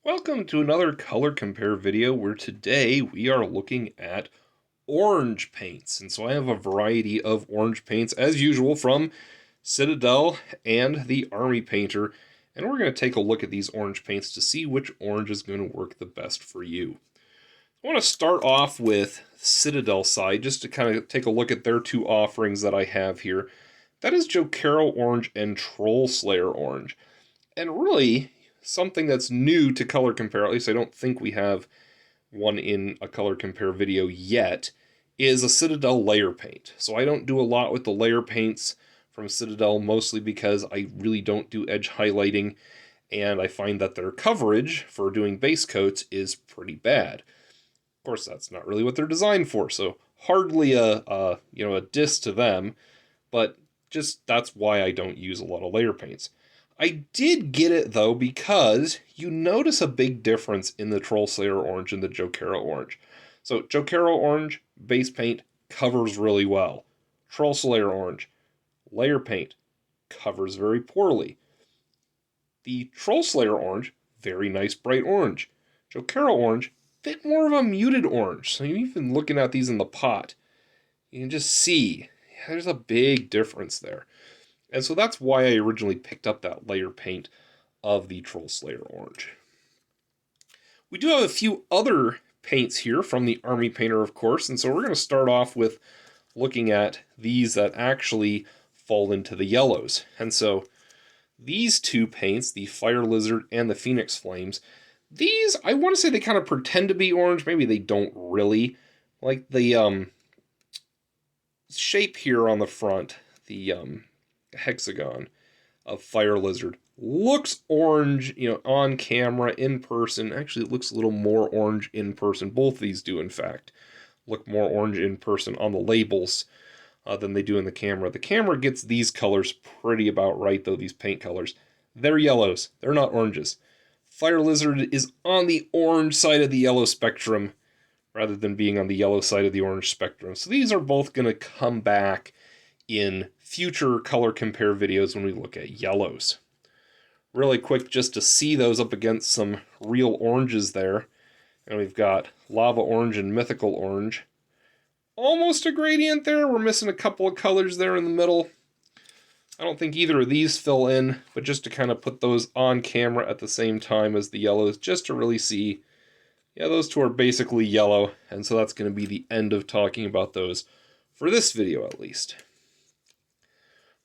Welcome to another color compare video where today we are looking at orange paints. And so I have a variety of orange paints as usual from Citadel and the Army Painter. And we're going to take a look at these orange paints to see which orange is going to work the best for you. I want to start off with Citadel side just to kind of take a look at their two offerings that I have here. That is Jokaero Orange and Troll Slayer Orange. And really, something that's new to color compare, at least I don't think we have one in a color compare video yet, is a Citadel layer paint. So I don't do a lot with the layer paints from Citadel, mostly because I really don't do edge highlighting, and I find that their coverage for doing base coats is pretty bad. Of course, that's not really what they're designed for, so hardly a diss to them, but just that's why I don't use a lot of layer paints. I did get it, though, because you notice a big difference in the Troll Slayer Orange and the Jokaero Orange. So, Jokaero Orange, base paint, covers really well. Troll Slayer Orange, layer paint, covers very poorly. The Troll Slayer Orange, very nice bright orange. Jokaero Orange, bit more of a muted orange. So, even looking at these in the pot, you can just see there's a big difference there. And so that's why I originally picked up that layer paint of the Troll Slayer Orange. We do have a few other paints here from the Army Painter, of course, and so we're going to start off with looking at these that actually fall into the yellows. And so these two paints, the Fire Lizard and the Phoenix Flames, these, I want to say they kind of pretend to be orange. Maybe they don't really. Like the shape here on the front, the hexagon of Fire Lizard looks orange, on camera, in person. Actually, it looks a little more orange in person. Both of these do, in fact, look more orange in person on the labels than they do in the camera. The camera gets these colors pretty about right, though, these paint colors. They're yellows. They're not oranges. Fire Lizard is on the orange side of the yellow spectrum rather than being on the yellow side of the orange spectrum. So these are both going to come back in future color compare videos when we look at yellows. Really quick, just to see those up against some real oranges there. And we've got Lava Orange and Mythical Orange. Almost a gradient there. We're missing a couple of colors there in the middle. I don't think either of these fill in, but just to kind of put those on camera at the same time as the yellows, just to really see, yeah, those two are basically yellow, and so that's going to be the end of talking about those for this video at least.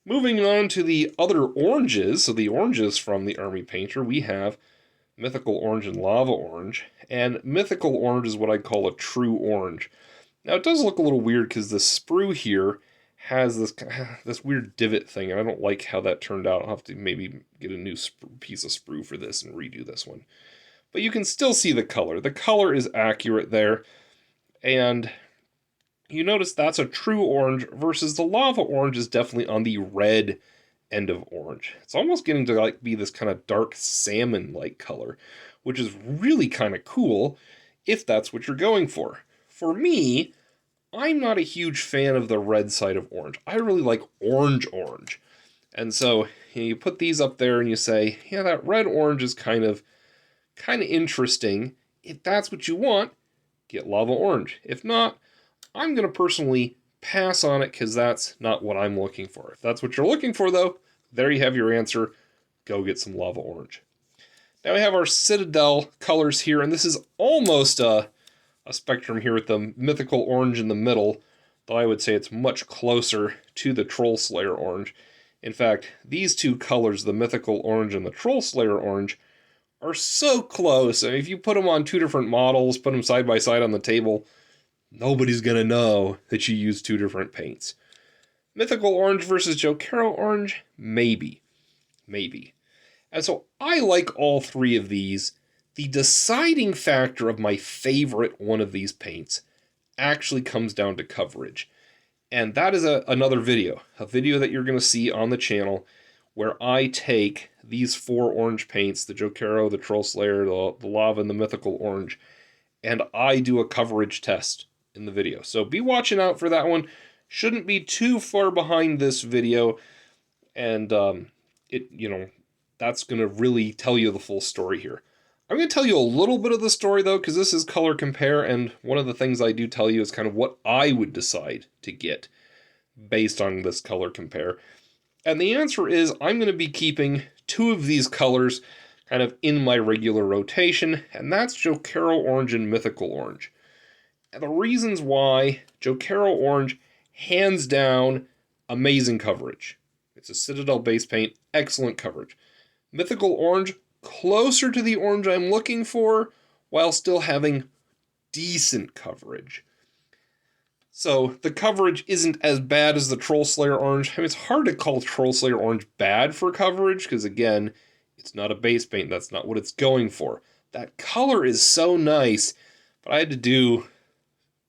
Moving on to the other oranges, so the oranges from the Army Painter, we have Mythical Orange and Lava Orange, and Mythical Orange is what I call a true orange. Now, it does look a little weird because the sprue here has this weird divot thing, and I don't like how that turned out. I'll have to maybe get a new piece of sprue for this and redo this one. But you can still see the color. The color is accurate there, and you notice that's a true orange versus the Lava Orange is definitely on the red end of orange. It's almost getting to be this kind of dark salmon-like color, which is really kind of cool if that's what you're going for. For me, I'm not a huge fan of the red side of orange. I really like orange. And so you put these up there and you say, yeah, that red orange is kind of interesting. If that's what you want, get Lava Orange. If not, I'm going to personally pass on it because that's not what I'm looking for. If that's what you're looking for, though, there you have your answer. Go get some Lava Orange. Now we have our Citadel colors here, and this is almost a spectrum here with the Mythical Orange in the middle, though I would say it's much closer to the Troll Slayer Orange. In fact, these two colors, the Mythical Orange and the Troll Slayer Orange, are so close. I mean, if you put them on two different models, put them side by side on the table, nobody's going to know that you use two different paints. Mythical Orange versus Jokaero Orange? Maybe. And so I like all three of these. The deciding factor of my favorite one of these paints actually comes down to coverage. And that is another video. A video that you're going to see on the channel where I take these four orange paints, the Jokaero, the Troll Slayer, the Lava, and the Mythical Orange, and I do a coverage test in the video. So be watching out for that one. Shouldn't be too far behind this video, and that's going to really tell you the full story here. I'm going to tell you a little bit of the story, though, because this is color compare, and one of the things I do tell you is kind of what I would decide to get based on this color compare. And the answer is I'm going to be keeping two of these colors kind of in my regular rotation, and that's Jokaero Orange and Mythical Orange. And the reasons why: Jokaero Orange, hands down, amazing coverage. It's a Citadel base paint, excellent coverage. Mythical Orange, closer to the orange I'm looking for, while still having decent coverage. So the coverage isn't as bad as the Troll Slayer Orange. I mean, it's hard to call Troll Slayer Orange bad for coverage, because again, it's not a base paint. That's not what it's going for. That color is so nice, but I had to do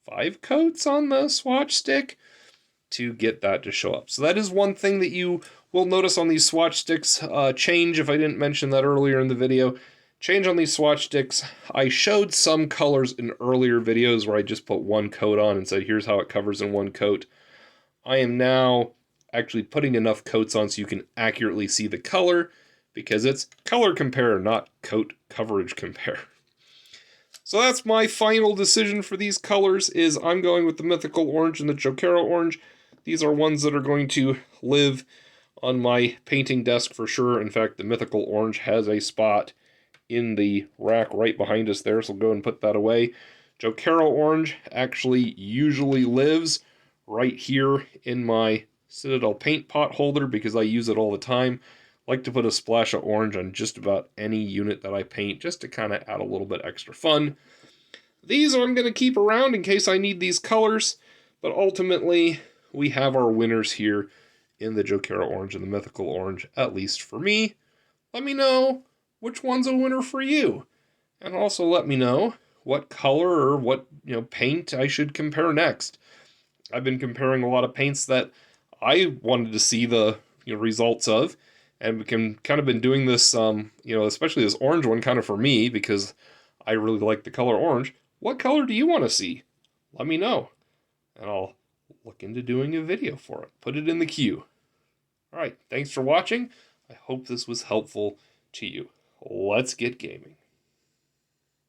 5 coats on the swatch stick to get that to show up. So that is one thing that you will notice on these swatch sticks change, if I didn't mention that earlier in the video. Change on these swatch sticks. I showed some colors in earlier videos where I just put 1 coat on and said, here's how it covers in 1 coat. I am now actually putting enough coats on so you can accurately see the color, because it's color compare, not coat coverage compare. So that's my final decision for these colors, is I'm going with the Mythical Orange and the Jokaero Orange. These are ones that are going to live on my painting desk for sure. In fact, the Mythical Orange has a spot in the rack right behind us there, so I'll go and put that away. Jokaero Orange actually usually lives right here in my Citadel paint pot holder because I use it all the time. I like to put a splash of orange on just about any unit that I paint, just to kind of add a little bit extra fun. These I'm going to keep around in case I need these colors, but ultimately we have our winners here in the Jokaero Orange and the Mythical Orange, at least for me. Let me know which one's a winner for you. And also let me know what color or what paint I should compare next. I've been comparing a lot of paints that I wanted to see the results of, and we can kind of been doing this, especially this orange one, kind of for me because I really like the color orange. What color do you want to see? Let me know, and I'll look into doing a video for it. Put it in the queue. All right, thanks for watching. I hope this was helpful to you. Let's get gaming.